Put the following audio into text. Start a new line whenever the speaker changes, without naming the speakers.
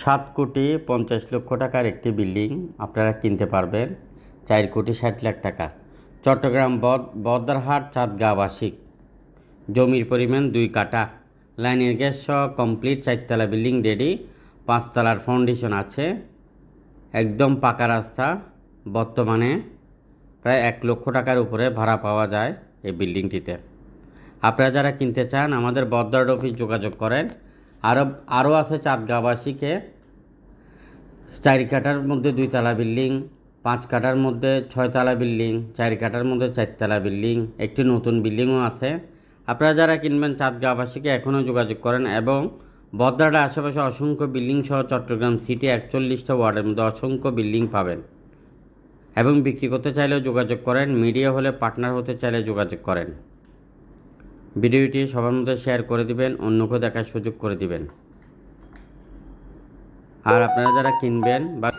7,50,00,000 টাকার একটি বিল্ডিং আপনারা কিনতে পারবেন 4,60,00,000 টাকা। চট্টগ্রাম বদরহাট চাঁদগাঁ আবাসিক। জমির পরিমাণ 2 কাঠা। লাইনের গ্যাস সহ কমপ্লিট 4 তলা বিল্ডিং রেডি। 5 তলার ফাউন্ডেশন আছে। একদম পাকা রাস্তা। বর্তমানে প্রায় 1,00,000 টাকার উপরে ভাড়া পাওয়া যায় এই বিল্ডিংটিতে। আপনারা যারা কিনতে চান আমাদের বদরহাট অফিস যোগাযোগ করেন। আরও আছে চাঁদগাঁ আবাসিকে 4 কাঠার মধ্যে 2 তলা বিল্ডিং, 5 কাঠার মধ্যে 6 তলা বিল্ডিং, 4 কাঠার মধ্যে 4 তলা বিল্ডিং, একটি নতুন বিল্ডিংও আছে। আপনারা যারা কিনবেন চাঁদগাঁ আবাসিকে এখনও যোগাযোগ করেন এবং বদরহাটের আশেপাশে অসংখ্য বিল্ডিং সহ চট্টগ্রাম সিটি 41টা ওয়ার্ডের মধ্যে অসংখ্য বিল্ডিং পাবেন এবং বিক্রি করতে চাইলেও যোগাযোগ করেন। মিডিয়া হলে পার্টনার হতে চাইলে যোগাযোগ করেন। ভিডিওটি সবার মধ্যে শেয়ার করে দিবেন, অন্যকেও দেখার সুযোগ করে দিবেন। আর আপনারা যারা কিনবেন বা